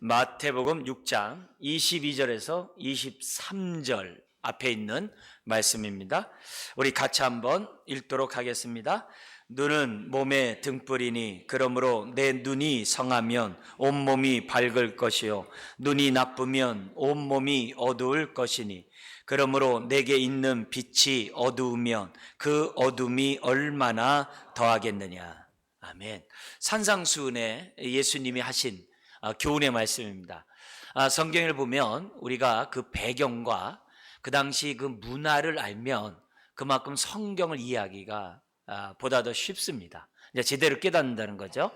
마태복음 6장 22절에서 23절 앞에 있는 말씀입니다. 우리 같이 한번 읽도록 하겠습니다. 눈은 몸의 등불이니 그러므로 내 눈이 성하면 온몸이 밝을 것이요 눈이 나쁘면 온몸이 어두울 것이니 그러므로 내게 있는 빛이 어두우면 그 어둠이 얼마나 더하겠느냐. 아멘. 산상수훈에 예수님이 하신 교훈의 말씀입니다. 성경을 보면 우리가 그 배경과 그 당시 그 문화를 알면 그만큼 성경을 이해하기가 보다 더 쉽습니다. 이제 제대로 깨닫는다는 거죠.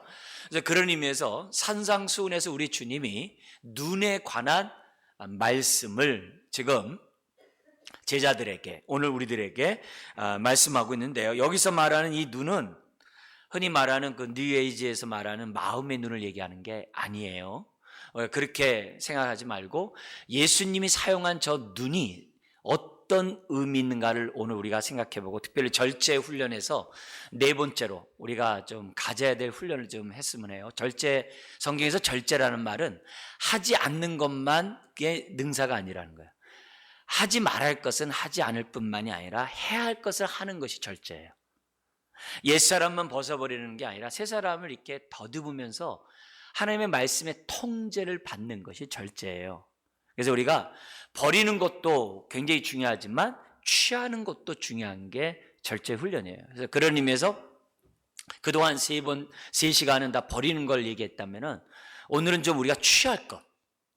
그래서 그런 의미에서 산상수훈에서 우리 주님이 눈에 관한 말씀을 지금 제자들에게, 오늘 우리들에게 말씀하고 있는데요. 여기서 말하는 이 눈은 흔히 말하는 그 뉴에이지에서 말하는 마음의 눈을 얘기하는 게 아니에요. 그렇게 생각하지 말고 예수님이 사용한 저 눈이 어떤 의미 있는가를 오늘 우리가 생각해보고, 특별히 절제 훈련에서 네 번째로 우리가 좀 가져야 될 훈련을 좀 했으면 해요. 절제, 성경에서 절제라는 말은 하지 않는 것만의 능사가 아니라는 거예요. 하지 말아야 할 것은 하지 않을 뿐만이 아니라 해야 할 것을 하는 것이 절제예요. 옛사람만 벗어버리는 게 아니라 새사람을 이렇게 더듬으면서 하나님의 말씀의 통제를 받는 것이 절제예요. 그래서 우리가 버리는 것도 굉장히 중요하지만 취하는 것도 중요한 게 절제 훈련이에요. 그래서 그런 의미에서 그동안 3시간은 다 버리는 걸 얘기했다면은 오늘은 좀 우리가 취할 것,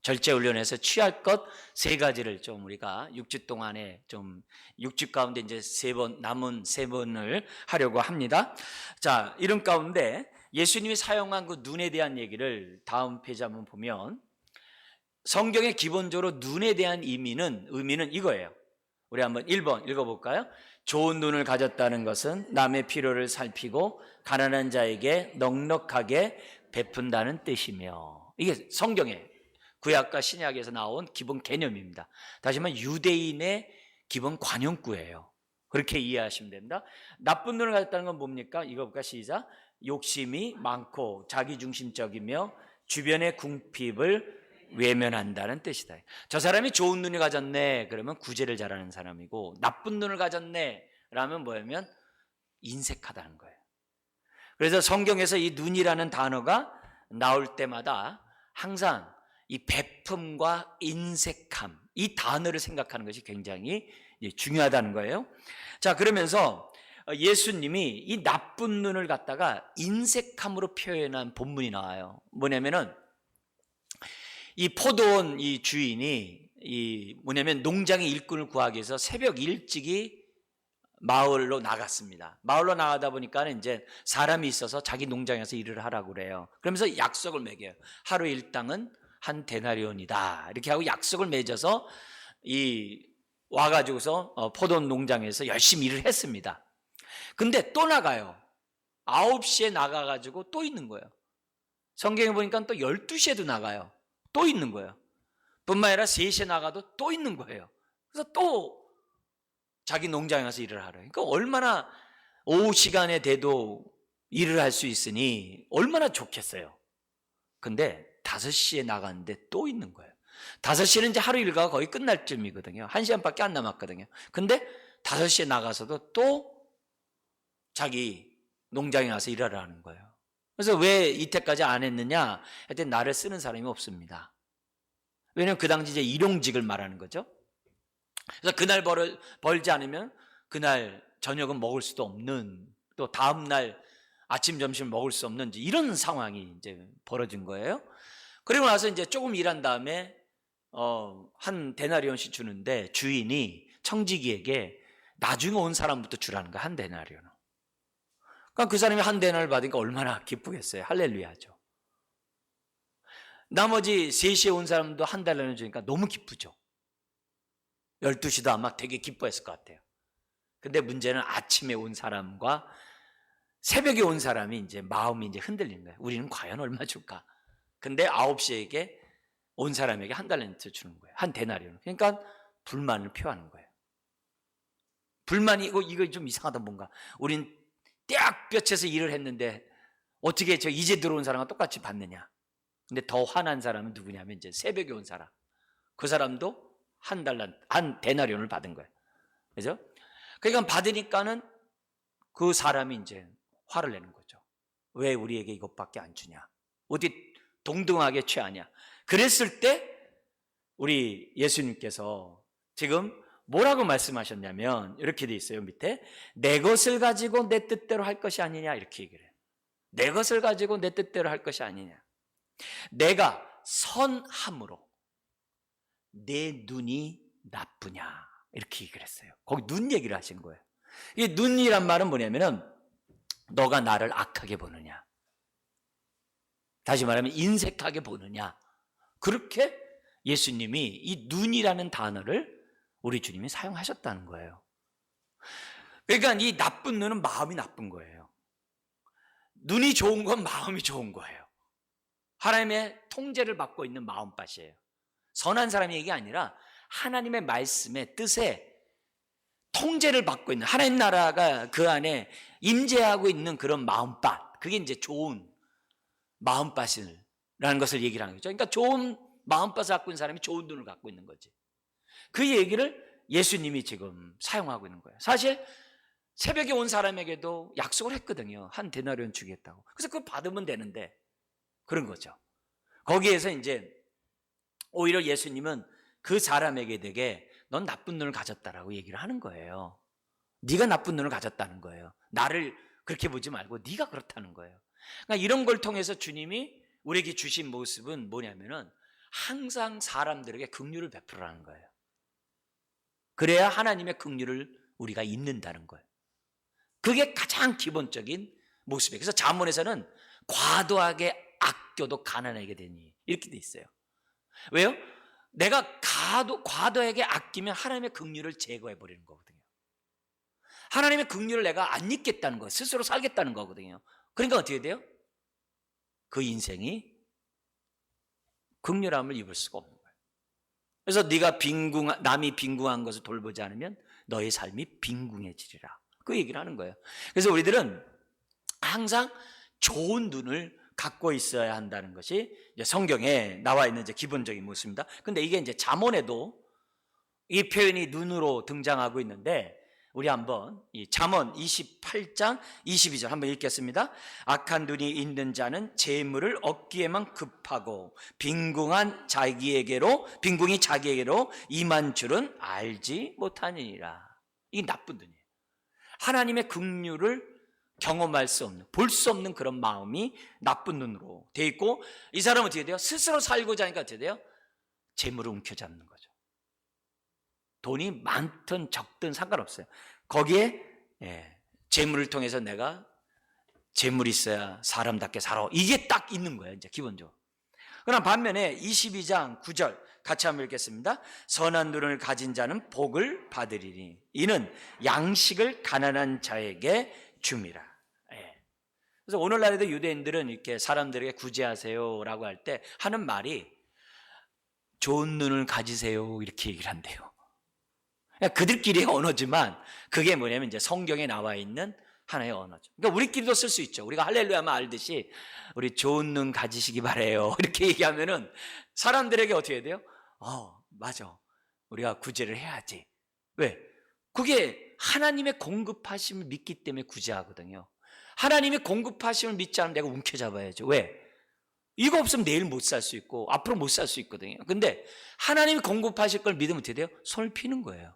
절제 훈련에서 취할 것 3가지를 좀 우리가 6주 동안에 좀 6주 가운데 이제 3번, 남은 3번을 하려고 합니다. 자, 이런 가운데 예수님이 사용한 그 눈에 대한 얘기를 다음 페이지 한번 보면, 성경의 기본적으로 눈에 대한 의미는 이거예요. 우리 한번 1번 읽어볼까요? 좋은 눈을 가졌다는 것은 남의 필요를 살피고 가난한 자에게 넉넉하게 베푼다는 뜻이며, 이게 성경의 구약과 신약에서 나온 기본 개념입니다. 다시 말하면 유대인의 기본 관용구예요. 그렇게 이해하시면 됩니다. 나쁜 눈을 가졌다는 건 뭡니까? 이거 볼까? 시작. 욕심이 많고 자기중심적이며 주변의 궁핍을 외면한다는 뜻이다. 저 사람이 좋은 눈을 가졌네 그러면 구제를 잘하는 사람이고, 나쁜 눈을 가졌네 라면 뭐냐면 인색하다는 거예요. 그래서 성경에서 이 눈이라는 단어가 나올 때마다 항상 이 베품과 인색함, 이 단어를 생각하는 것이 굉장히 중요하다는 거예요. 자, 그러면서 예수님이 이 나쁜 눈을 갖다가 인색함으로 표현한 본문이 나와요. 뭐냐면은 이 포도원 이 주인이 뭐냐면 농장의 일꾼을 구하기 위해서 새벽 일찍이 마을로 나갔습니다. 마을로 나가다 보니까 이제 사람이 있어서 자기 농장에서 일을 하라고 그래요. 그러면서 약속을 매겨요. 하루 일당은 한 데나리온이다. 이렇게 하고 약속을 맺어서 와가지고서 포도원 농장에서 열심히 일을 했습니다. 근데 또 나가요. 9시에 나가가지고 또 있는 거예요. 성경에 보니까 또 12시에도 나가요. 또 있는 거예요. 뿐만 아니라 3시에 나가도 또 있는 거예요. 그래서 또 자기 농장에 가서 일을 하래요. 그러니까 얼마나 오후 시간에 돼도 일을 할 수 있으니 얼마나 좋겠어요. 근데 5시에 나갔는데 또 있는 거예요. 5시는 이제 하루 일과가 거의 끝날 쯤이거든요. 1시간밖에 안 남았거든요. 근데 5시에 나가서도 또 자기 농장에 가서 일하러 하는 거예요. 그래서 왜 이때까지 안 했느냐? 하여튼 나를 쓰는 사람이 없습니다. 왜냐하면 그 당시 이제 일용직을 말하는 거죠. 그래서 그날 벌지 않으면 그날 저녁은 먹을 수도 없는, 또 다음날 아침, 점심을 먹을 수 없는 이런 상황이 이제 벌어진 거예요. 그리고 나서 이제 조금 일한 다음에 한 데나리온씩 주는데 주인이 청지기에게 나중에 온 사람부터 주라는 거야. 한 데나리온을. 그러니까 그 사람이 한 데나리온을 받으니까 얼마나 기쁘겠어요. 할렐루야죠. 나머지 3시에 온 사람도 한 데나리온을 주니까 너무 기쁘죠. 12시도 아마 되게 기뻐했을 것 같아요. 근데 문제는 아침에 온 사람과 새벽에 온 사람이 이제 마음이 이제 흔들리는 거예요. 우리는 과연 얼마 줄까? 근데 9시에게 온 사람에게 한 달란트 주는 거예요. 한 데나리온. 그러니까 불만을 표하는 거예요. 불만이 이거 좀 이상하다 뭔가. 우린 떼약볕에서 일을 했는데 어떻게 저 이제 들어온 사람과 똑같이 받느냐? 근데 더 화난 사람은 누구냐면 이제 새벽에 온 사람. 그 사람도 한 데나리온을 받은 거예요. 그죠? 그러니까 받으니까는 그 사람이 이제 화를 내는 거죠. 왜 우리에게 이것밖에 안 주냐? 어디 동등하게 취하냐? 그랬을 때 우리 예수님께서 지금 뭐라고 말씀하셨냐면 이렇게 돼 있어요. 밑에 내 것을 가지고 내 뜻대로 할 것이 아니냐 이렇게 얘기를 해요. 내 것을 가지고 내 뜻대로 할 것이 아니냐. 내가 선함으로 내 눈이 나쁘냐 이렇게 얘기를 했어요. 거기 눈 얘기를 하신 거예요. 이 눈이란 말은 뭐냐면은 너가 나를 악하게 보느냐, 다시 말하면 인색하게 보느냐, 그렇게 예수님이 이 눈이라는 단어를 우리 주님이 사용하셨다는 거예요. 그러니까 이 나쁜 눈은 마음이 나쁜 거예요. 눈이 좋은 건 마음이 좋은 거예요. 하나님의 통제를 받고 있는 마음밭이에요. 선한 사람의 얘기가 아니라 하나님의 말씀의 뜻에 통제를 받고 있는, 하나님 나라가 그 안에 임재하고 있는 그런 마음밭, 그게 이제 좋은 마음밭이라는 것을 얘기를 하는 거죠. 그러니까 좋은 마음밭을 갖고 있는 사람이 좋은 눈을 갖고 있는 거지. 그 얘기를 예수님이 지금 사용하고 있는 거예요. 사실 새벽에 온 사람에게도 약속을 했거든요. 한 데나리온 주겠다고. 그래서 그걸 받으면 되는데 그런 거죠. 거기에서 이제 오히려 예수님은 그 사람에게 되게 넌 나쁜 눈을 가졌다라고 얘기를 하는 거예요. 네가 나쁜 눈을 가졌다는 거예요. 나를 그렇게 보지 말고 네가 그렇다는 거예요. 그러니까 이런 걸 통해서 주님이 우리에게 주신 모습은 뭐냐면은 항상 사람들에게 긍휼을 베풀라는 거예요. 그래야 하나님의 긍휼을 우리가 잊는다는 거예요. 그게 가장 기본적인 모습이에요. 그래서 잠언에서는 과도하게 아껴도 가난하게 되니 이렇게 돼 있어요. 왜요? 내가 과도하게 아끼면 하나님의 긍휼을 제거해 버리는 거거든요. 하나님의 긍휼을 내가 안 잊겠다는 거예요. 스스로 살겠다는 거거든요. 그러니까 어떻게 돼요? 그 인생이 긍휼함을 입을 수가 없는 거예요. 그래서 네가 남이 빈궁한 것을 돌보지 않으면 너의 삶이 빈궁해지리라. 그 얘기를 하는 거예요. 그래서 우리들은 항상 좋은 눈을 갖고 있어야 한다는 것이 이제 성경에 나와 있는 이제 기본적인 모습입니다. 근데 이게 이제 잠언에도 이 표현이 눈으로 등장하고 있는데 우리 한번 이 잠언 28장 22절 한번 읽겠습니다. 악한 눈이 있는 자는 재물을 얻기에만 급하고 빈궁이 자기에게로 임한 줄은 알지 못하니라. 이게 나쁜 눈이에요. 하나님의 긍휼을 경험할 수 없는, 볼 수 없는 그런 마음이 나쁜 눈으로 돼 있고, 이 사람은 어떻게 돼요? 스스로 살고자 하니까 어떻게 돼요? 재물을 움켜잡는 거죠. 돈이 많든 적든 상관없어요. 거기에 재물을 통해서 내가 재물이 있어야 사람답게 살아, 이게 딱 있는 거예요, 이제 기본적으로. 그러나 반면에 22장 9절 같이 한번 읽겠습니다. 선한 눈을 가진 자는 복을 받으리니 이는 양식을 가난한 자에게 줌이라. 그래서 오늘날에도 유대인들은 이렇게 사람들에게 구제하세요라고 할 때 하는 말이 좋은 눈을 가지세요 이렇게 얘기를 한대요. 그들끼리의 언어지만 그게 뭐냐면 이제 성경에 나와 있는 하나의 언어죠. 그러니까 우리끼리도 쓸 수 있죠. 우리가 할렐루야만 알듯이 우리 좋은 눈 가지시기 바래요 이렇게 얘기하면은 사람들에게 어떻게 돼요? 맞아, 우리가 구제를 해야지. 왜? 그게 하나님의 공급하심을 믿기 때문에 구제하거든요. 하나님의 공급하심을 믿지 않으면 내가 움켜잡아야죠. 왜? 이거 없으면 내일 못 살 수 있고 앞으로 못 살 수 있거든요. 근데 하나님이 공급하실 걸 믿으면 어떻게 돼요? 손을 피는 거예요.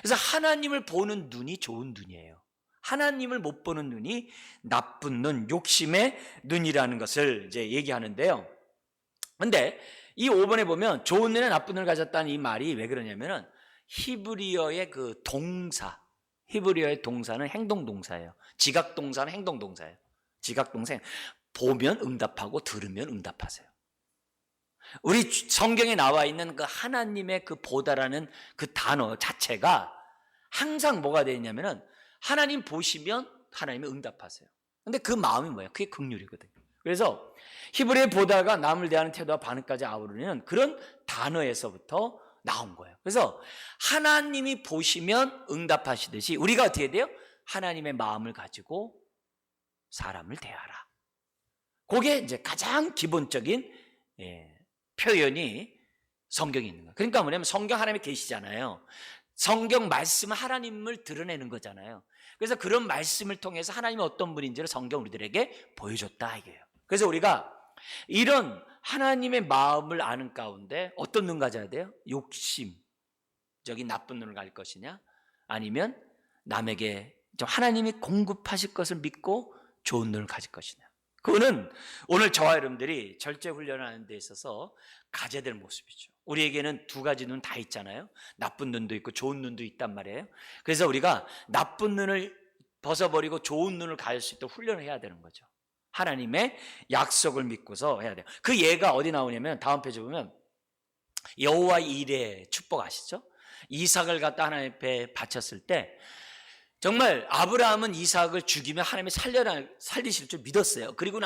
그래서 하나님을 보는 눈이 좋은 눈이에요. 하나님을 못 보는 눈이 나쁜 눈, 욕심의 눈이라는 것을 이제 얘기하는데요. 근데 이 5번에 보면 좋은 눈에 나쁜 눈을 가졌다는 이 말이 왜 그러냐면은 히브리어의 그 동사, 히브리어의 동사는 행동동사예요. 지각동사는 행동동사예요. 지각동사, 보면 응답하고 들으면 응답하세요. 우리 성경에 나와 있는 그 하나님의 그 보다라는 그 단어 자체가 항상 뭐가 되어 있냐면은 하나님 보시면 하나님이 응답하세요. 근데 그 마음이 뭐예요? 그게 긍휼이거든요. 그래서 히브리의 보다가 남을 대하는 태도와 반응까지 아우르는 그런 단어에서부터 나온 거예요. 그래서 하나님이 보시면 응답하시듯이 우리가 어떻게 돼요? 하나님의 마음을 가지고 사람을 대하라. 그게 이제 가장 기본적인 표현이 성경에 있는 거예요. 그러니까 뭐냐면 성경 하나님이 계시잖아요. 성경 말씀은 하나님을 드러내는 거잖아요. 그래서 그런 말씀을 통해서 하나님이 어떤 분인지를 성경 우리들에게 보여줬다 이거예요. 그래서 우리가 이런 하나님의 마음을 아는 가운데 어떤 눈 가져야 돼요? 욕심적인 나쁜 눈을 가질 것이냐, 아니면 남에게 좀 하나님이 공급하실 것을 믿고 좋은 눈을 가질 것이냐. 그거는 오늘 저와 여러분들이 절제 훈련하는 데 있어서 가져야 될 모습이죠. 우리에게는 두 가지 눈 다 있잖아요. 나쁜 눈도 있고 좋은 눈도 있단 말이에요. 그래서 우리가 나쁜 눈을 벗어버리고 좋은 눈을 가질 수 있도록 훈련을 해야 되는 거죠. 하나님의 약속을 믿고서 해야 돼요. 그 예가 어디 나오냐면 다음 페이지 보면 여호와 이레 축복 아시죠? 이삭을 갖다 하나님 앞에 바쳤을 때 정말 아브라함은 이삭을 죽이면 하나님이 살리실 줄 믿었어요. 그리고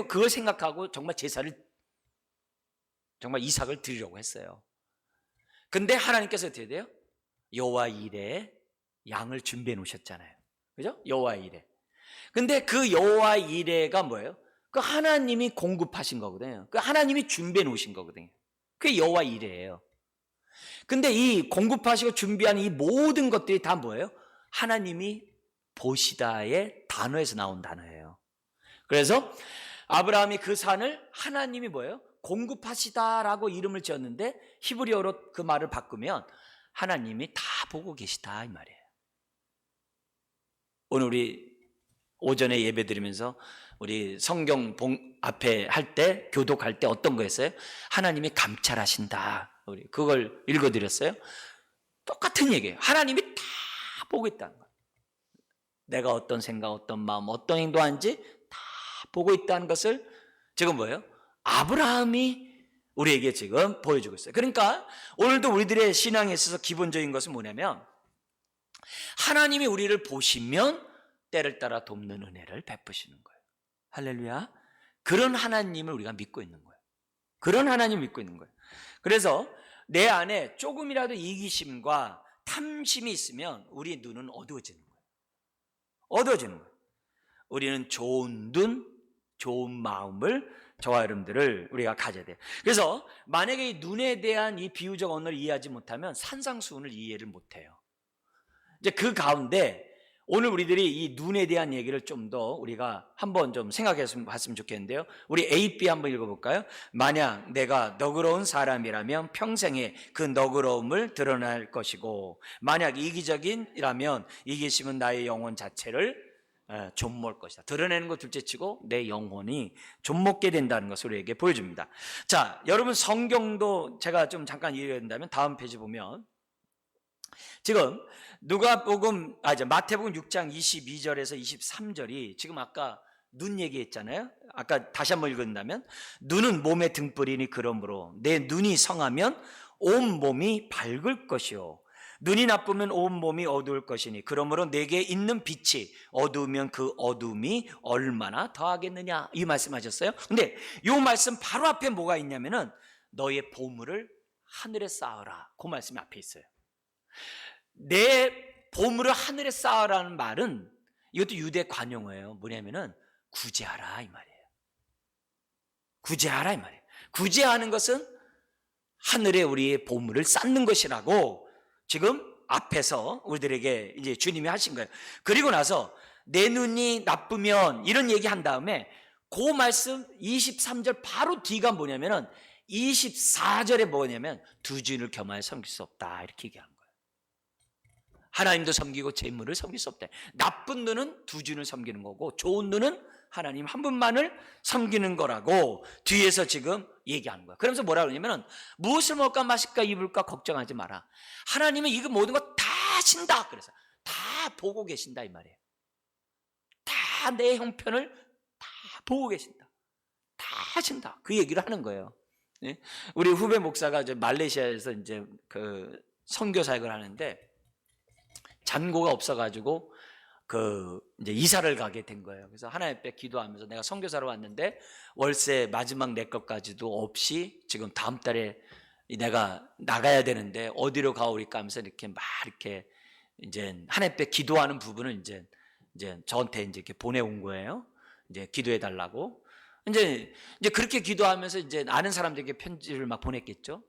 그걸 생각하고 정말 정말 이삭을 드리려고 했어요. 근데 하나님께서 어떻게 돼요? 여호와 이레에 양을 준비해 놓으셨잖아요. 그죠? 여호와 이레. 근데 그 여호와 이레가 뭐예요? 그 하나님이 공급하신 거거든요. 그 하나님이 준비해 놓으신 거거든요. 그게 여호와 이레예요. 근데 이 공급하시고 준비한 이 모든 것들이 다 뭐예요? 하나님이 보시다의 단어에서 나온 단어예요. 그래서 아브라함이 그 산을 하나님이 뭐예요? 공급하시다라고 이름을 지었는데 히브리어로 그 말을 바꾸면 하나님이 다 보고 계시다 이 말이에요. 오늘 우리 오전에 예배 드리면서 우리 성경 앞에 할 때 교독할 때 어떤 거였어요? 하나님이 감찰하신다. 우리 그걸 읽어드렸어요. 똑같은 얘기예요. 하나님이 다 보고 있다는 거예요. 내가 어떤 생각, 어떤 마음, 어떤 행동하는지 다 보고 있다는 것을 지금 뭐예요? 아브라함이 우리에게 지금 보여주고 있어요. 그러니까 오늘도 우리들의 신앙에 있어서 기본적인 것은 뭐냐면 하나님이 우리를 보시면 때를 따라 돕는 은혜를 베푸시는 거예요. 할렐루야. 그런 하나님을 우리가 믿고 있는 거예요. 그런 하나님을 믿고 있는 거예요. 그래서 내 안에 조금이라도 이기심과 탐심이 있으면 우리의 눈은 어두워지는 거예요. 어두워지는 거예요. 우리는 좋은 눈, 좋은 마음을 저와 여러분들을 우리가 가져야 돼요. 그래서 만약에 이 눈에 대한 이 비유적 언어를 이해하지 못하면 산상수훈을 이해를 못해요. 이제 그 가운데 오늘 우리들이 이 눈에 대한 얘기를 좀 더 우리가 한번 좀 생각했으면 좋겠는데요. 우리 A, B 한번 읽어볼까요? 만약 내가 너그러운 사람이라면 평생에 그 너그러움을 드러낼 것이고 만약 이기적인이라면 이기심은 나의 영혼 자체를 좀먹을 것이다. 드러내는 것 둘째치고 내 영혼이 좀먹게 된다는 것을 우리에게 보여줍니다. 자, 여러분 성경도 제가 좀 잠깐 이해해야 된다면 다음 페이지 보면 지금 마태복음 6장 22절에서 23절이 지금 아까 눈 얘기했잖아요. 아까 다시 한번 읽는다면 눈은 몸의 등불이니 그러므로 내 눈이 성하면 온 몸이 밝을 것이요 눈이 나쁘면 온 몸이 어두울 것이니 그러므로 내게 있는 빛이 어두우면 그 어둠이 얼마나 더하겠느냐 이 말씀하셨어요. 근데 이 말씀 바로 앞에 뭐가 있냐면은 너의 보물을 하늘에 쌓아라 그 말씀이 앞에 있어요. 내 보물을 하늘에 쌓아라는 말은 이것도 유대 관용어예요. 뭐냐면은 구제하라 이 말이에요. 구제하라 이 말이에요. 구제하는 것은 하늘에 우리의 보물을 쌓는 것이라고 지금 앞에서 우리들에게 이제 주님이 하신 거예요. 그리고 나서 내 눈이 나쁘면 이런 얘기 한 다음에 그 말씀 23절 바로 뒤가 뭐냐면은 24절에 뭐냐면 두 주인을 겸하여 섬길 수 없다 이렇게 얘기하는 거예요. 하나님도 섬기고 재물을 섬길 수 없다. 나쁜 눈은 두 주인을 섬기는 거고 좋은 눈은 하나님 한 분만을 섬기는 거라고 뒤에서 지금 얘기하는 거야. 그러면서 뭐라 그러냐면 무엇을 먹을까 마실까 입을까 걱정하지 마라. 하나님은 이거 모든 거 다 아신다. 그래서 다 보고 계신다 이 말이에요. 다 내 형편을 다 보고 계신다. 다 하신다. 그 얘기를 하는 거예요. 네? 우리 후배 목사가 이제 말레이시아에서 이제 그 선교 사역을 하는데 잔고가 없어가지고 이제 이사를 가게 된 거예요. 그래서 하나님 앞에 기도하면서 내가 선교사로 왔는데 월세 마지막 내 것까지도 없이 지금 다음 달에 내가 나가야 되는데 어디로 가오리까 하면서 이렇게 이제 하나님 앞에 기도하는 부분을 이제 저한테 이제 이렇게 보내온 거예요. 이제 기도해 달라고. 이제 그렇게 기도하면서 이제 아는 사람들에게 편지를 막 보냈겠죠.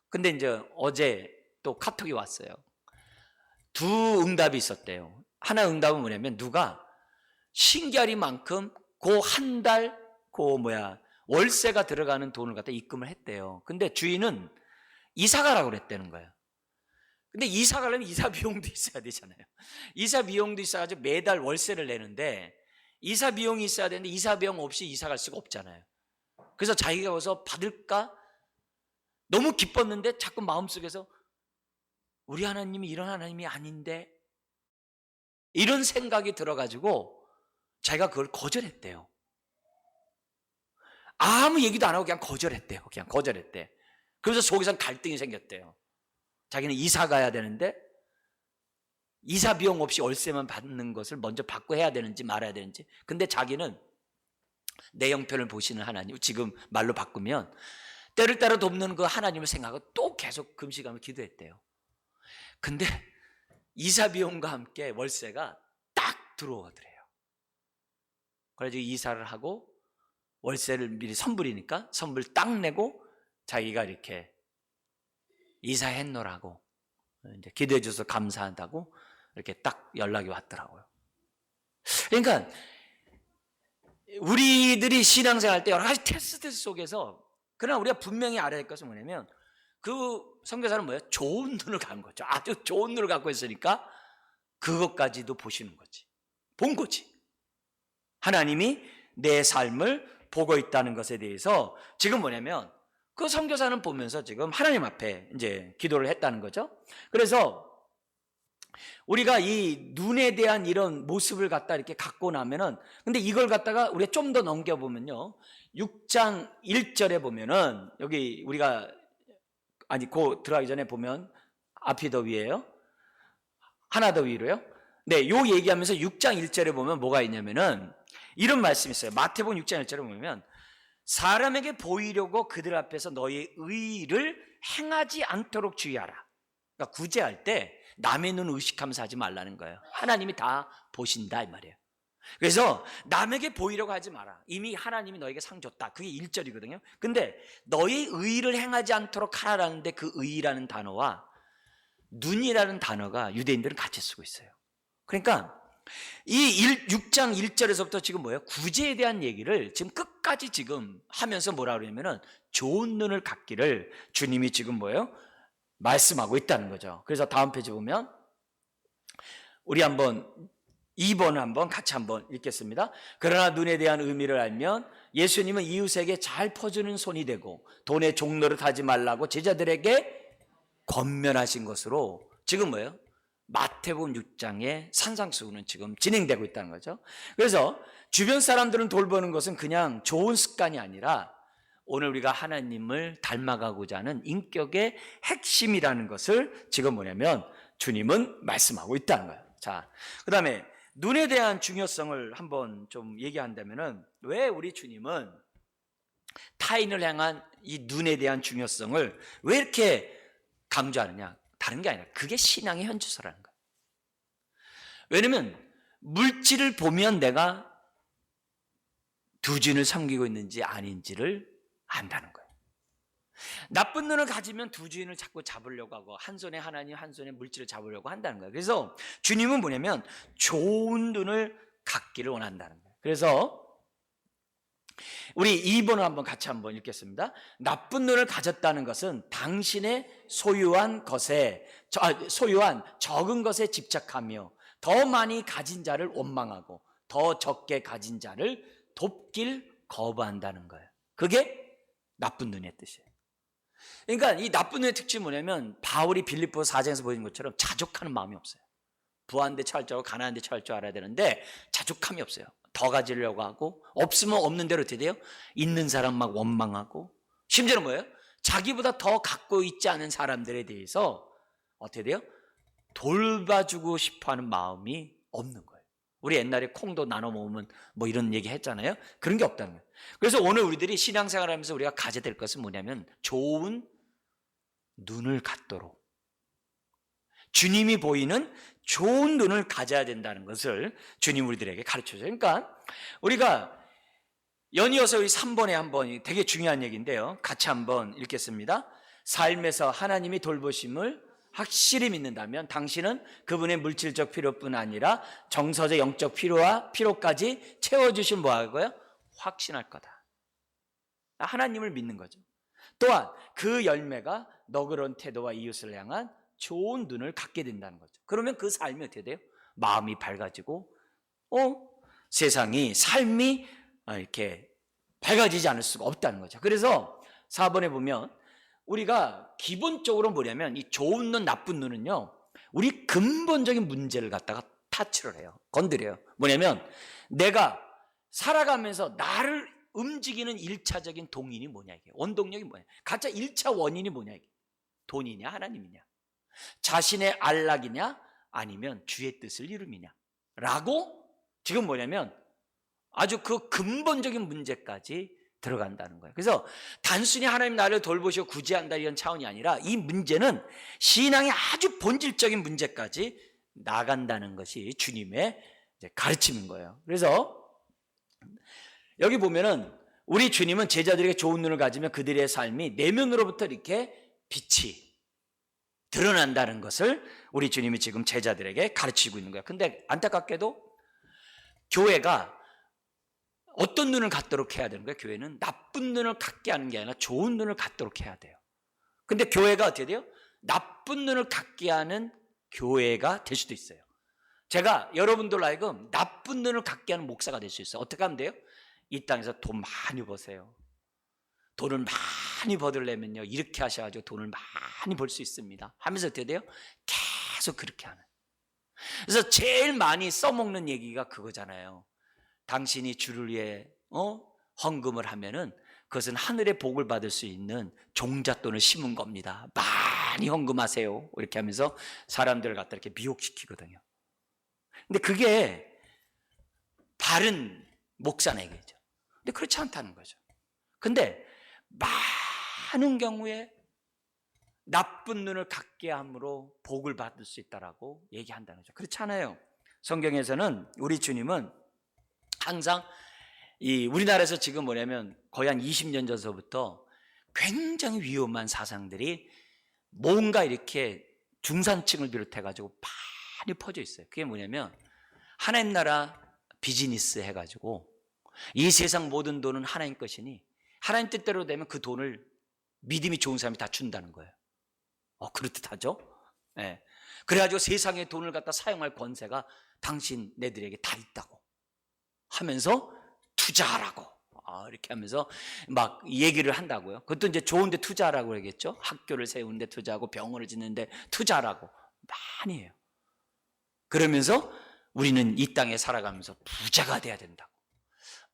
근데 이제 어제 또 카톡이 왔어요. 두 응답이 있었대요. 하나 응답은 뭐냐면 누가 신기하리만큼 그 한 달 월세가 들어가는 돈을 갖다 입금을 했대요. 근데 주인은 이사 가라고 그랬다는 거예요. 근데 이사 가려면 이사 비용도 있어야 되잖아요. 이사 비용도 있어가지고 매달 월세를 내는데 이사 비용이 있어야 되는데 이사 비용 없이 이사 갈 수가 없잖아요. 그래서 자기가 와서 받을까 너무 기뻤는데 자꾸 마음속에서 우리 하나님이 이런 하나님이 아닌데 이런 생각이 들어가지고 자기가 그걸 거절했대요. 아무 얘기도 안 하고 그냥 거절했대요. 그냥 거절했대. 그래서 속에서 갈등이 생겼대요. 자기는 이사 가야 되는데 이사 비용 없이 월세만 받는 것을 먼저 받고 해야 되는지 말아야 되는지. 근데 자기는 내 형편을 보시는 하나님, 지금 말로 바꾸면 때를 따라 돕는 그 하나님을 생각하고 또 계속 금식하며 기도했대요. 근데 이사 비용과 함께 월세가 딱 들어오더래요. 그래서 이사를 하고 월세를 미리 선불이니까 선불 딱 내고 자기가 이렇게 이사했노라고 이제 기도해 줘서 감사한다고 이렇게 딱 연락이 왔더라고요. 그러니까 우리들이 신앙생활 할 때 여러 가지 테스트 속에서 그러나 우리가 분명히 알아야 할 것은 뭐냐면 그 선교사는 뭐예요? 좋은 눈을 갖는 거죠. 아주 좋은 눈을 갖고 있으니까 그것까지도 보시는 거지. 본 거지. 하나님이 내 삶을 보고 있다는 것에 대해서 지금 뭐냐면 그 선교사는 보면서 지금 하나님 앞에 이제 기도를 했다는 거죠. 그래서 우리가 이 눈에 대한 이런 모습을 갖다 이렇게 갖고 나면은 근데 이걸 갖다가 우리가 좀 더 넘겨보면요. 6장 1절에 보면은 여기 우리가 그 들어가기 전에 보면 앞이 더 위에요. 하나 더 위로요. 네, 요 얘기하면서 6장 1절에 보면 뭐가 있냐면은 이런 말씀이 있어요. 마태복음 6장 1절에 보면 사람에게 보이려고 그들 앞에서 너의 의를 행하지 않도록 주의하라. 그러니까 구제할 때 남의 눈 의식하면서 하지 말라는 거예요. 하나님이 다 보신다 이 말이에요. 그래서 남에게 보이려고 하지 마라. 이미 하나님이 너에게 상 줬다. 그게 1절이거든요. 근데 너의 의를 행하지 않도록 하라는데 그 의라는 단어와 눈이라는 단어가 유대인들은 같이 쓰고 있어요. 그러니까 이 6장 1절에서부터 지금 뭐예요? 구제에 대한 얘기를 지금 끝까지 지금 하면서 뭐라 그러냐면은 좋은 눈을 갖기를 주님이 지금 뭐예요? 말씀하고 있다는 거죠. 그래서 다음 페이지 보면 우리 한번 2번 한번 같이 한번 읽겠습니다. 그러나 눈에 대한 의미를 알면 예수님은 이웃에게 잘 퍼주는 손이 되고 돈의 종노릇 하지 말라고 제자들에게 권면하신 것으로 지금 뭐예요? 마태복음 6장의 산상수훈은 지금 진행되고 있다는 거죠. 그래서 주변 사람들은 돌보는 것은 그냥 좋은 습관이 아니라 오늘 우리가 하나님을 닮아가고자 하는 인격의 핵심이라는 것을 지금 뭐냐면 주님은 말씀하고 있다는 거예요. 자, 그 다음에 눈에 대한 중요성을 한번 좀 얘기한다면은 왜 우리 주님은 타인을 향한 이 눈에 대한 중요성을 왜 이렇게 강조하느냐? 다른 게 아니라 그게 신앙의 현주소라는 거예요. 왜냐면 물질을 보면 내가 두 주인을 섬기고 있는지 아닌지를 안다는 거예요. 나쁜 눈을 가지면 두 주인을 자꾸 잡으려고 하고 한 손에 하나님 한 손에 물질을 잡으려고 한다는 거예요. 그래서 주님은 뭐냐면 좋은 눈을 갖기를 원한다는 거예요. 그래서 우리 2번을 한번 같이 한번 읽겠습니다. 나쁜 눈을 가졌다는 것은 당신의 소유한 적은 것에 집착하며 더 많이 가진 자를 원망하고 더 적게 가진 자를 돕길 거부한다는 거예요. 그게 나쁜 눈의 뜻이에요. 그러니까 이 나쁜 눈의 특징이 뭐냐면 바울이 빌립보 4장에서 보여준 것처럼 자족하는 마음이 없어요. 부한데 처할 줄 알고 가난한데 처할 줄 알아야 되는데 자족함이 없어요. 더 가지려고 하고 없으면 없는 대로 어떻게 돼요? 있는 사람 막 원망하고 심지어는 뭐예요? 자기보다 더 갖고 있지 않은 사람들에 대해서 어떻게 돼요? 돌봐주고 싶어하는 마음이 없는 거예요. 우리 옛날에 콩도 나눠 먹으면 뭐 이런 얘기 했잖아요. 그런 게 없다는 거예요. 그래서 오늘 우리들이 신앙생활하면서 우리가 가져야 될 것은 뭐냐면 좋은 눈을 갖도록 주님이 보이는 좋은 눈을 가져야 된다는 것을 주님 우리들에게 가르쳐줘요. 그러니까 우리가 연이어서 우리 3번에 한번 되게 중요한 얘기인데요. 같이 한번 읽겠습니다. 삶에서 하나님이 돌보심을 확실히 믿는다면 당신은 그분의 물질적 필요뿐 아니라 정서적 영적 필요까지 채워주신 뭐하고요? 확신할 거다. 하나님을 믿는 거죠. 또한 그 열매가 너그러운 태도와 이웃을 향한 좋은 눈을 갖게 된다는 거죠. 그러면 그 삶이 어떻게 돼요? 마음이 밝아지고 세상이 삶이 이렇게 밝아지지 않을 수가 없다는 거죠. 그래서 4번에 보면 우리가 기본적으로 뭐냐면 이 좋은 눈, 나쁜 눈은요, 우리 근본적인 문제를 갖다가 타치를 해요. 건드려요. 뭐냐면 내가 살아가면서 나를 움직이는 1차적인 동인이 뭐냐, 이게 원동력이 뭐냐, 가짜 1차 원인이 뭐냐, 이게 돈이냐 하나님이냐, 자신의 안락이냐 아니면 주의 뜻을 이룸이냐 라고 지금 뭐냐면 아주 그 근본적인 문제까지 들어간다는 거예요. 그래서 단순히 하나님 나를 돌보시고 구제한다 이런 차원이 아니라 이 문제는 신앙의 아주 본질적인 문제까지 나간다는 것이 주님의 가르침인 거예요. 그래서 여기 보면은 우리 주님은 제자들에게 좋은 눈을 가지면 그들의 삶이 내면으로부터 이렇게 빛이 드러난다는 것을 우리 주님이 지금 제자들에게 가르치고 있는 거예요. 근데 안타깝게도 교회가 어떤 눈을 갖도록 해야 되는 거예요? 교회는 나쁜 눈을 갖게 하는 게 아니라 좋은 눈을 갖도록 해야 돼요. 근데 교회가 어떻게 돼요? 나쁜 눈을 갖게 하는 교회가 될 수도 있어요. 제가 여러분들 하여금 나쁜 눈을 갖게 하는 목사가 될 수 있어요. 어떻게 하면 돼요? 이 땅에서 돈 많이 버세요. 돈을 많이 벌으려면요 이렇게 하셔가지고 돈을 많이 벌 수 있습니다 하면서 어떻게 돼요? 계속 그렇게 하는. 그래서 제일 많이 써먹는 얘기가 그거잖아요. 당신이 주를 위해 헌금을 하면은 그것은 하늘의 복을 받을 수 있는 종잣돈을 심은 겁니다. 많이 헌금하세요. 이렇게 하면서 사람들을 갖다 이렇게 미혹시키거든요. 근데 그게 바른 목사의 얘기죠. 근데 그렇지 않다는 거죠. 근데 많은 경우에 나쁜 눈을 갖게 함으로 복을 받을 수 있다라고 얘기한다는 거죠. 그렇지 않아요. 성경에서는 우리 주님은 항상 우리나라에서 지금 뭐냐면 거의 한 20년 전서부터 굉장히 위험한 사상들이 뭔가 이렇게 중산층을 비롯해가지고 많이 퍼져 있어요. 그게 뭐냐면 하나님 나라 비즈니스 해가지고 이 세상 모든 돈은 하나님 것이니 하나님 뜻대로 되면 그 돈을 믿음이 좋은 사람이 다 준다는 거예요. 그렇듯하죠? 네. 그래가지고 세상의 돈을 갖다 사용할 권세가 당신네들에게 다 있다고 하면서 투자하라고 이렇게 하면서 막 얘기를 한다고요. 그것도 이제 좋은 데 투자하라고 그러겠죠. 학교를 세우는 데 투자하고 병원을 짓는 데 투자하라고 많이 해요. 그러면서 우리는 이 땅에 살아가면서 부자가 돼야 된다고.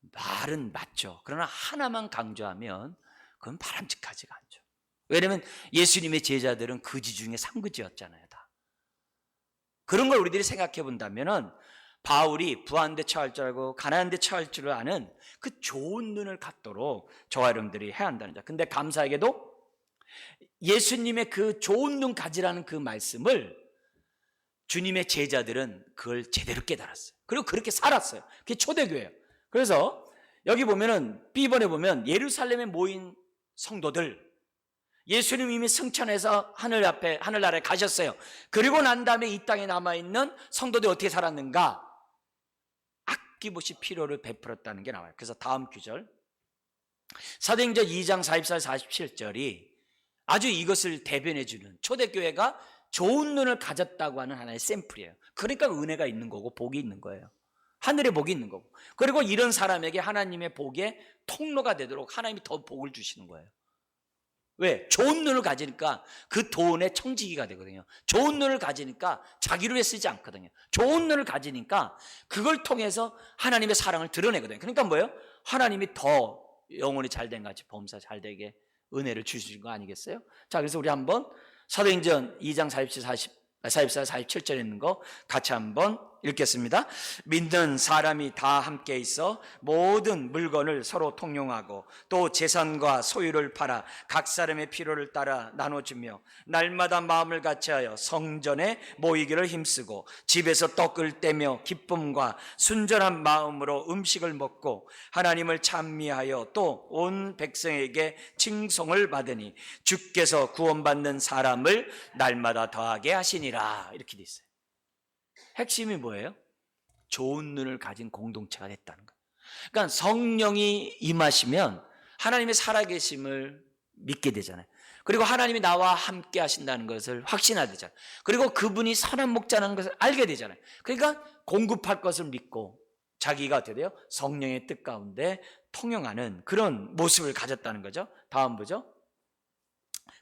말은 맞죠. 그러나 하나만 강조하면 그건 바람직하지가 않죠. 왜냐하면 예수님의 제자들은 거지 중에 상거지였잖아요. 다. 그런 걸 우리들이 생각해 본다면은 바울이 부한 데 처할 줄 알고 가난한 데 처할 줄 아는 그 좋은 눈을 갖도록 저와 여러분들이 해야 한다는 거죠. 근데 감사하게도 예수님의 그 좋은 눈 가지라는 그 말씀을 주님의 제자들은 그걸 제대로 깨달았어요. 그리고 그렇게 살았어요. 그게 초대교회예요. 그래서 여기 보면은 B번에 보면 예루살렘에 모인 성도들, 예수님 이미 승천해서 하늘나라에 가셨어요. 그리고 난 다음에 이 땅에 남아있는 성도들이 어떻게 살았는가? 아낌없이 필요를 베풀었다는 게 나와요. 그래서 다음 구절 사도행전 2장 44, 47절이 아주 이것을 대변해주는, 초대교회가 좋은 눈을 가졌다고 하는 하나의 샘플이에요. 그러니까 은혜가 있는 거고 복이 있는 거예요. 하늘의 복이 있는 거고, 그리고 이런 사람에게 하나님의 복의 통로가 되도록 하나님이 더 복을 주시는 거예요. 왜? 좋은 눈을 가지니까 그 돈의 청지기가 되거든요. 좋은 눈을 가지니까 자기를 위해 쓰지 않거든요. 좋은 눈을 가지니까 그걸 통해서 하나님의 사랑을 드러내거든요. 그러니까 뭐예요? 하나님이 더 영혼이 잘된 같이 범사 잘되게 은혜를 주시는 거 아니겠어요? 자, 그래서 우리 한번 사도행전 2장 44, 47절에 있는 거 같이 한번 읽겠습니다. 믿는 사람이 다 함께 있어 모든 물건을 서로 통용하고 또 재산과 소유를 팔아 각 사람의 필요를 따라 나눠주며 날마다 마음을 같이하여 성전에 모이기를 힘쓰고 집에서 떡을 떼며 기쁨과 순전한 마음으로 음식을 먹고 하나님을 찬미하여 또 온 백성에게 칭송을 받으니 주께서 구원받는 사람을 날마다 더하게 하시니라. 이렇게 돼 있어요. 핵심이 뭐예요? 좋은 눈을 가진 공동체가 됐다는 거예요. 그러니까 성령이 임하시면 하나님의 살아계심을 믿게 되잖아요. 그리고 하나님이 나와 함께 하신다는 것을 확신하게 되잖아요. 그리고 그분이 선한 목자라는 것을 알게 되잖아요. 그러니까 공급할 것을 믿고 자기가 어떻게 돼요? 성령의 뜻 가운데 통용하는 그런 모습을 가졌다는 거죠. 다음 보죠.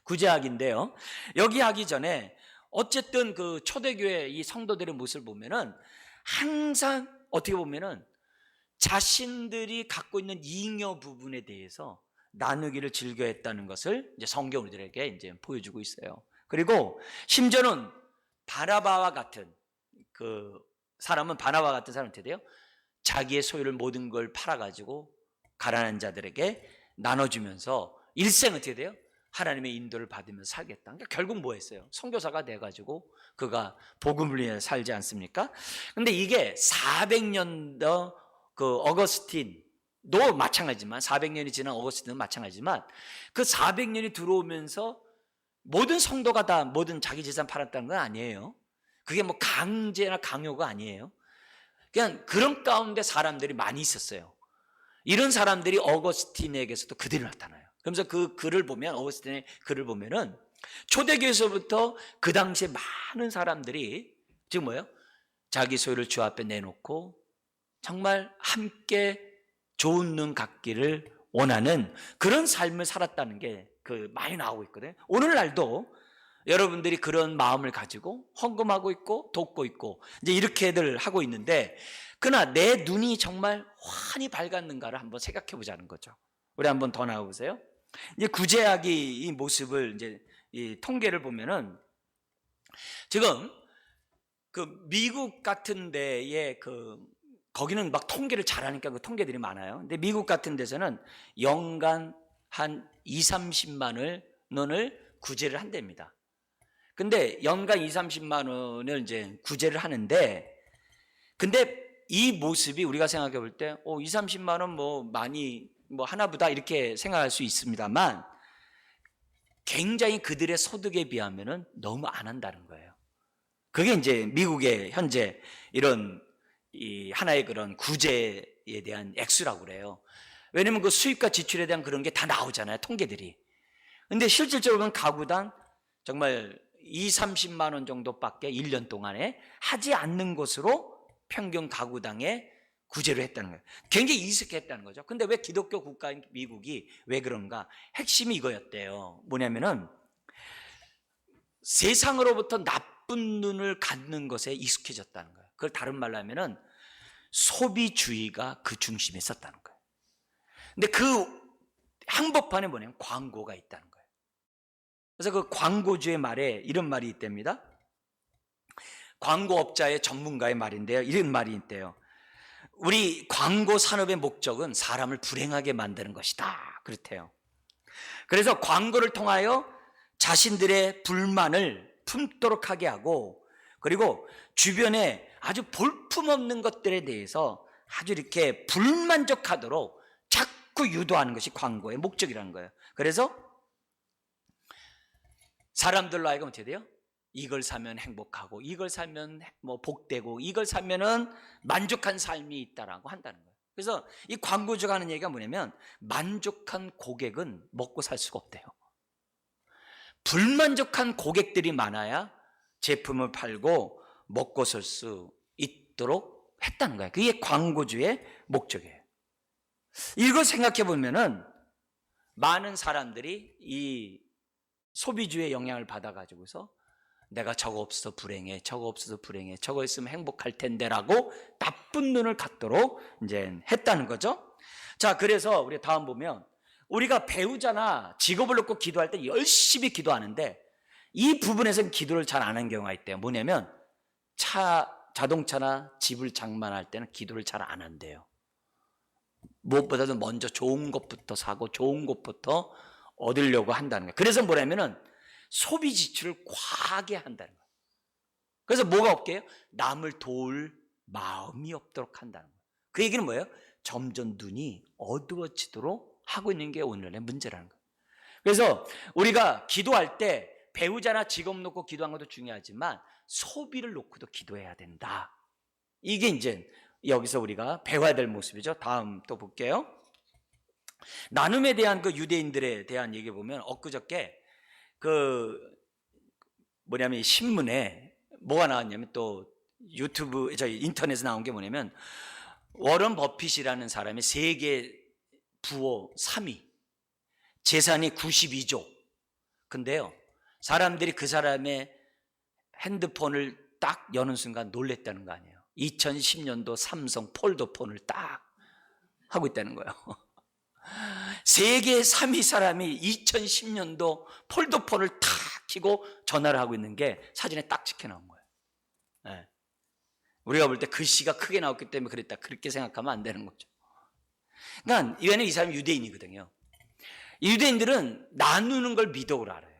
구제하기인데요. 여기 하기 전에 어쨌든 그 초대교회 이 성도들의 모습을 보면은 항상 어떻게 보면은 자신들이 갖고 있는 잉여 부분에 대해서 나누기를 즐겨했다는 것을 이제 성경 우리들에게 이제 보여주고 있어요. 그리고 심지어는 바나바와 같은 그 사람은 바나바와 같은 사람은 어떻게 돼요? 자기의 소유를 모든 걸 팔아가지고 가난한 자들에게 나눠주면서 일생 어떻게 돼요? 하나님의 인도를 받으면서 살겠다. 그러니까 결국 뭐 했어요? 선교사가 돼가지고 그가 복음을 위해 살지 않습니까? 근데 이게 400년도 그 어거스틴도 마찬가지지만 400년이 지난 어거스틴은 마찬가지지만 그 400년이 들어오면서 모든 성도가 다 모든 자기 재산 팔았다는 건 아니에요. 그게 뭐 강제나 강요가 아니에요. 그냥 그런 가운데 사람들이 많이 있었어요. 이런 사람들이 어거스틴에게서도 그대로 나타나요. 그러면서 그 글을 보면 어거스틴의 글을 보면은 초대교회에서부터 그 당시에 많은 사람들이 지금 뭐예요? 자기 소유를 주 앞에 내놓고 정말 함께 좋은 눈 갖기를 원하는 그런 삶을 살았다는 게 그 많이 나오고 있거든요. 오늘날도 여러분들이 그런 마음을 가지고 헌금하고 있고 돕고 있고 이제 이렇게들 하고 있는데 그러나 내 눈이 정말 환히 밝았는가를 한번 생각해 보자는 거죠. 우리 한번 더 나와 보세요. 이제 구제하기 이 모습을 이제 이 통계를 보면은 지금 그 미국 같은 데에 거기는 막 통계를 잘하니까 그 통계들이 많아요. 근데 미국 같은 데서는 연간 한 2-30만 원을 구제를 한답니다. 근데 연간 2-30만 원을 이제 구제를 하는데 근데 이 모습이 우리가 생각해 볼 때 2-30만 원 뭐 많이 뭐 하나보다 이렇게 생각할 수 있습니다만 굉장히 그들의 소득에 비하면은 너무 안 한다는 거예요. 그게 이제 미국의 현재 이런 이 하나의 그런 구제에 대한 액수라고 그래요. 왜냐면 그 수입과 지출에 대한 그런 게 다 나오잖아요, 통계들이. 근데 실질적으로 보면 가구당 정말 2-30만 원 정도밖에 1년 동안에 하지 않는 것으로 평균 가구당에 구제를 했다는 거예요. 굉장히 이색했다는 거죠. 근데 왜 기독교 국가인 미국이 왜 그런가? 핵심이 이거였대요. 뭐냐면은 세상으로부터 나쁜 눈을 갖는 것에 익숙해졌다는 거예요. 그걸 다른 말로 하면은 소비주의가 그 중심에 있었다는 거예요. 근데 그 한복판에 뭐냐면 광고가 있다는 거예요. 그래서 그 광고주의 말에 이런 말이 있답니다. 광고업자의 전문가의 말인데요. 이런 말이 있대요. 우리 광고 산업의 목적은 사람을 불행하게 만드는 것이다. 그렇대요. 그래서 광고를 통하여 자신들의 불만을 품도록 하게 하고 그리고 주변에 아주 볼품없는 것들에 대해서 아주 이렇게 불만족하도록 자꾸 유도하는 것이 광고의 목적이라는 거예요. 그래서 사람들로 하여금 어떻게 돼요? 이걸 사면 행복하고 이걸 사면 뭐 복되고 이걸 사면은 만족한 삶이 있다라고 한다는 거예요. 그래서 이 광고주가 하는 얘기가 뭐냐면 만족한 고객은 먹고 살 수가 없대요. 불만족한 고객들이 많아야 제품을 팔고 먹고 살 수 있도록 했다는 거예요. 그게 광고주의 목적이에요. 이걸 생각해 보면은 많은 사람들이 이 소비주의 영향을 받아가지고서 내가 저거 없어서 불행해, 저거 없어서 불행해, 저거 있으면 행복할 텐데라고 나쁜 눈을 갖도록 이제 했다는 거죠. 자, 그래서 우리 다음 보면 우리가 배우자나 직업을 놓고 기도할 때 열심히 기도하는데 이 부분에서는 기도를 잘 안 하는 경우가 있대요. 뭐냐면 자동차나 집을 장만할 때는 기도를 잘 안 한대요. 무엇보다도 먼저 좋은 것부터 사고 좋은 것부터 얻으려고 한다는 거예요. 그래서 뭐냐면은 소비 지출을 과하게 한다는 거예요. 그래서 뭐가 없게요? 남을 도울 마음이 없도록 한다는 거예요. 그 얘기는 뭐예요? 점점 눈이 어두워지도록 하고 있는 게 오늘의 문제라는 거예요. 그래서 우리가 기도할 때 배우자나 직업 놓고 기도한 것도 중요하지만 소비를 놓고도 기도해야 된다. 이게 이제 여기서 우리가 배워야 될 모습이죠. 다음 또 볼게요. 나눔에 대한 그 유대인들에 대한 얘기 보면 엊그저께 뭐냐면 신문에 뭐가 나왔냐면 또 유튜브 저희 인터넷에 나온 게 뭐냐면 워런 버핏이라는 사람이 세계 부호 3위, 재산이 92조. 근데요, 사람들이 그 사람의 핸드폰을 딱 여는 순간 놀랬다는 거 아니에요. 2010년도 삼성 폴더폰을 딱 하고 있다는 거예요. 세계 3위 사람이 2010년도 폴더폰을 탁 켜고 전화를 하고 있는 게 사진에 딱 찍혀 나온 거예요. 네. 우리가 볼 때 글씨가 크게 나왔기 때문에 그랬다, 그렇게 생각하면 안 되는 거죠. 그러니까 이 사람이 유대인이거든요. 유대인들은 나누는 걸 미덕으로 알아요.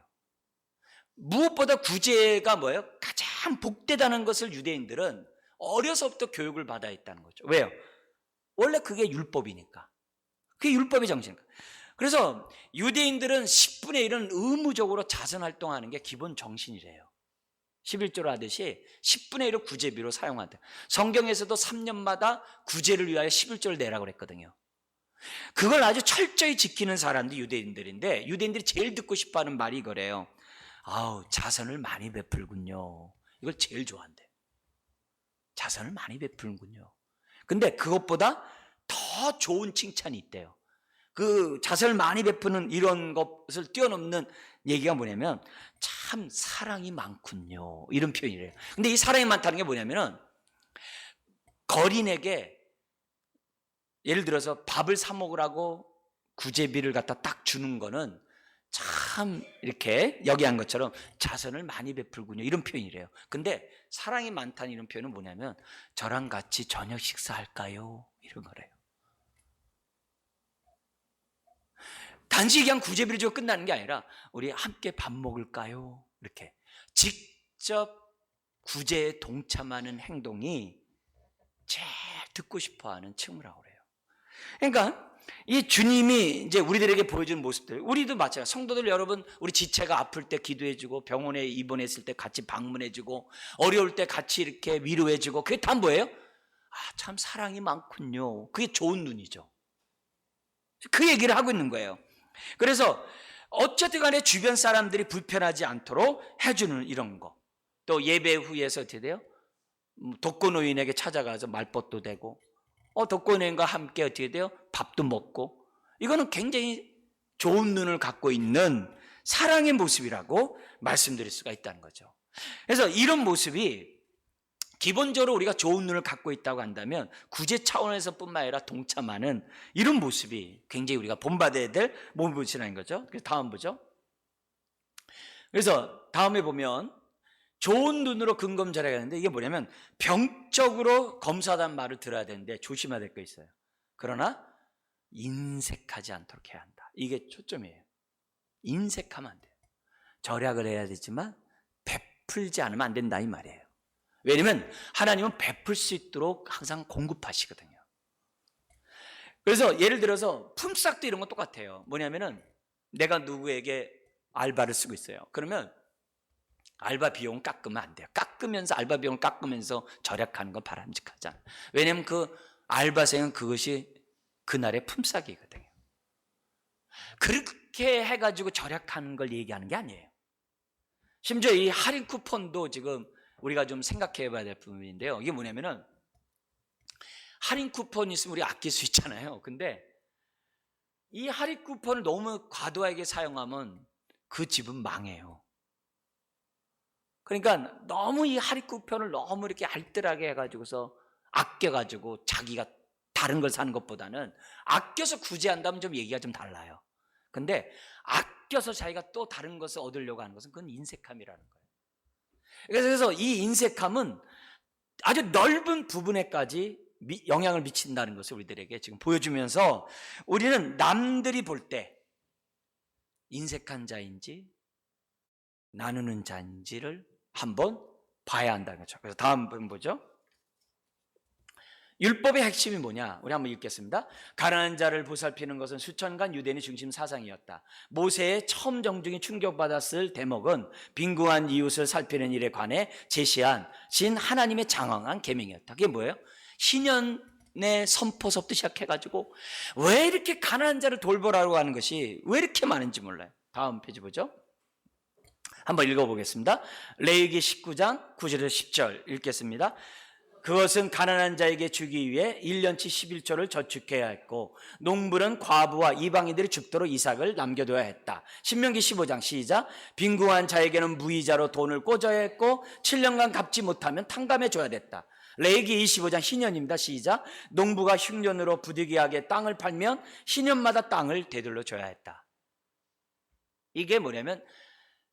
무엇보다 구제가 뭐예요? 가장 복되다는 것을 유대인들은 어려서부터 교육을 받아 있다는 거죠. 왜요? 원래 그게 율법이니까. 그게 율법의 정신이니까. 그래서 유대인들은 10분의 1은 의무적으로 자선활동하는 게 기본 정신이래요. 11조로 하듯이 10분의 1을 구제비로 사용한다. 성경에서도 3년마다 구제를 위하여 11조를 내라고 그랬거든요. 그걸 아주 철저히 지키는 사람들이 유대인들인데, 유대인들이 제일 듣고 싶어하는 말이 이거래요. 아우, 자선을 많이 베풀군요. 이걸 제일 좋아한대. 자선을 많이 베풀군요. 근데 그것보다 더 좋은 칭찬이 있대요. 그 자선을 많이 베푸는 이런 것을 뛰어넘는 얘기가 뭐냐면 참 사랑이 많군요, 이런 표현이래요. 근데 이 사랑이 많다는 게 뭐냐면은 거린에게 예를 들어서 밥을 사 먹으라고 구제비를 갖다 딱 주는 거는 참 이렇게 여기 한 것처럼 자선을 많이 베풀군요, 이런 표현이래요. 근데 사랑이 많다는 이런 표현은 뭐냐면 저랑 같이 저녁 식사할까요, 이런 거래요. 단지 그냥 구제비를 주고 끝나는 게 아니라 우리 함께 밥 먹을까요, 이렇게 직접 구제에 동참하는 행동이 제일 듣고 싶어하는 층이라고 그래요. 그러니까 이 주님이 이제 우리들에게 보여주는 모습들, 우리도 마찬가지예요. 성도들 여러분, 우리 지체가 아플 때 기도해주고 병원에 입원했을 때 같이 방문해주고 어려울 때 같이 이렇게 위로해주고, 그게 다 뭐예요? 아, 참 사랑이 많군요. 그게 좋은 눈이죠. 그 얘기를 하고 있는 거예요. 그래서 어쨌든 간에 주변 사람들이 불편하지 않도록 해주는 이런 거. 또 예배 후에서 어떻게 돼요? 독거노인에게 찾아가서 말벗도 되고, 독거노인과 함께 어떻게 돼요? 밥도 먹고. 이거는 굉장히 좋은 눈을 갖고 있는 사랑의 모습이라고 말씀드릴 수가 있다는 거죠. 그래서 이런 모습이 기본적으로 우리가 좋은 눈을 갖고 있다고 한다면 구제 차원에서 뿐만 아니라 동참하는 이런 모습이 굉장히 우리가 본받아야 될 모습이라는 거죠. 그래서 다음 보죠. 그래서 다음에 보면 좋은 눈으로 근검절약해야 하는데, 이게 뭐냐면 병적으로 검사하다는 말을 들어야 되는데 조심해야 될 거 있어요. 그러나 인색하지 않도록 해야 한다. 이게 초점이에요. 인색하면 안 돼요. 절약을 해야 되지만 베풀지 않으면 안 된다, 이 말이에요. 왜냐면 하나님은 베풀 수 있도록 항상 공급하시거든요. 그래서 예를 들어서 품삯도 이런 건 똑같아요. 뭐냐면은 내가 누구에게 알바를 쓰고 있어요. 그러면 알바 비용 깎으면 안 돼요. 깎으면서 알바 비용을 깎으면서 절약하는 건 바람직하잖아요. 왜냐하면 그 알바생은 그것이 그날의 품삯이거든요. 그렇게 해가지고 절약하는 걸 얘기하는 게 아니에요. 심지어 이 할인 쿠폰도 지금 우리가 좀 생각해 봐야 될 부분인데요. 이게 뭐냐면은 할인 쿠폰이 있으면 우리 아낄 수 있잖아요. 근데 이 할인 쿠폰을 너무 과도하게 사용하면 그 집은 망해요. 그러니까 너무 이 할인 쿠폰을 너무 이렇게 알뜰하게 해가지고서 아껴가지고 자기가 다른 걸 사는 것보다는 아껴서 구제한다면 좀 얘기가 좀 달라요. 근데 아껴서 자기가 또 다른 것을 얻으려고 하는 것은 그건 인색함이라는 거예요. 그래서 이 인색함은 아주 넓은 부분에까지 영향을 미친다는 것을 우리들에게 지금 보여주면서 우리는 남들이 볼 때 인색한 자인지 나누는 자인지를 한번 봐야 한다는 거죠. 그래서 다음 분 보죠. 율법의 핵심이 뭐냐? 우리 한번 읽겠습니다. 가난한 자를 보살피는 것은 수천간 유대인의 중심 사상이었다. 모세의 처음 정중히 충격받았을 대목은 빈궁한 이웃을 살피는 일에 관해 제시한 신 하나님의 장황한 계명이었다. 그게 뭐예요? 신년의 선포서부터 시작해가지고 왜 이렇게 가난한 자를 돌보라고 하는 것이 왜 이렇게 많은지 몰라요. 다음 페이지 보죠. 한번 읽어보겠습니다. 레위기 19장 9절에서 10절 읽겠습니다. 그것은 가난한 자에게 주기 위해 1년치 11조를 저축해야 했고 농부는 과부와 이방인들이 죽도록 이삭을 남겨둬야 했다. 신명기 15장 시작. 빈궁한 자에게는 무이자로 돈을 꽂아야 했고 7년간 갚지 못하면 탕감해 줘야 됐다. 레위기 25장 신년입니다. 시작. 농부가 흉년으로 부득이하게 땅을 팔면 신년마다 땅을 되돌려 줘야 했다. 이게 뭐냐면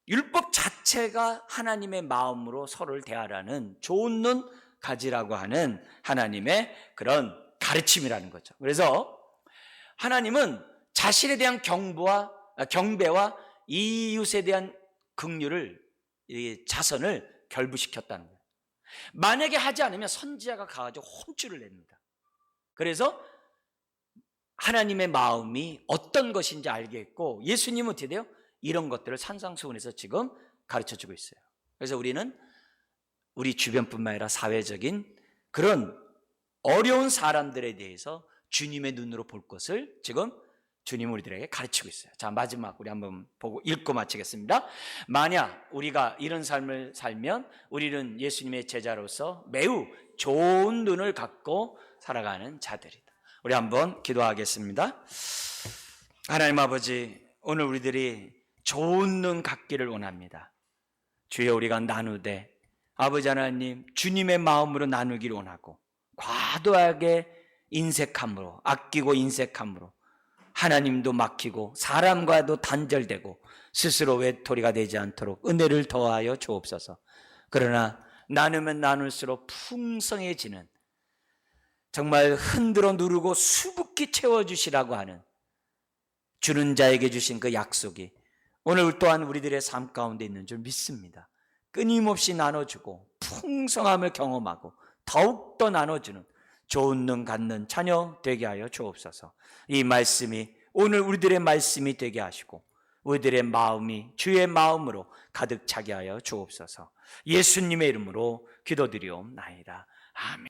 율법 자체가 하나님의 마음으로 서로를 대하라는 좋은 눈 가지라고 하는 하나님의 그런 가르침이라는 거죠. 그래서 하나님은 자신에 대한 경배와 이웃에 대한 긍휼을, 자선을 결부시켰다는 거예요. 만약에 하지 않으면 선지자가 가가지고 혼쭐을 냅니다. 그래서 하나님의 마음이 어떤 것인지 알겠고 예수님은 어떻게 돼요? 이런 것들을 산상수훈에서 지금 가르쳐주고 있어요. 그래서 우리는 우리 주변뿐만 아니라 사회적인 그런 어려운 사람들에 대해서 주님의 눈으로 볼 것을 지금 주님 우리들에게 가르치고 있어요. 자, 마지막 우리 한번 보고 읽고 마치겠습니다. 만약 우리가 이런 삶을 살면 우리는 예수님의 제자로서 매우 좋은 눈을 갖고 살아가는 자들이다. 우리 한번 기도하겠습니다. 하나님 아버지, 오늘 우리들이 좋은 눈 갖기를 원합니다. 주여, 우리가 나누되 아버지 하나님, 주님의 마음으로 나누기를 원하고 과도하게 인색함으로, 아끼고 인색함으로 하나님도 막히고 사람과도 단절되고 스스로 외톨이가 되지 않도록 은혜를 더하여 주옵소서. 그러나 나누면 나눌수록 풍성해지는, 정말 흔들어 누르고 수북히 채워주시라고 하는 주는 자에게 주신 그 약속이 오늘 또한 우리들의 삶 가운데 있는 줄 믿습니다. 끊임없이 나눠주고 풍성함을 경험하고 더욱더 나눠주는 좋은 눈 갖는 자녀 되게 하여 주옵소서. 이 말씀이 오늘 우리들의 말씀이 되게 하시고 우리들의 마음이 주의 마음으로 가득 차게 하여 주옵소서. 예수님의 이름으로 기도드리옵나이다. 아멘.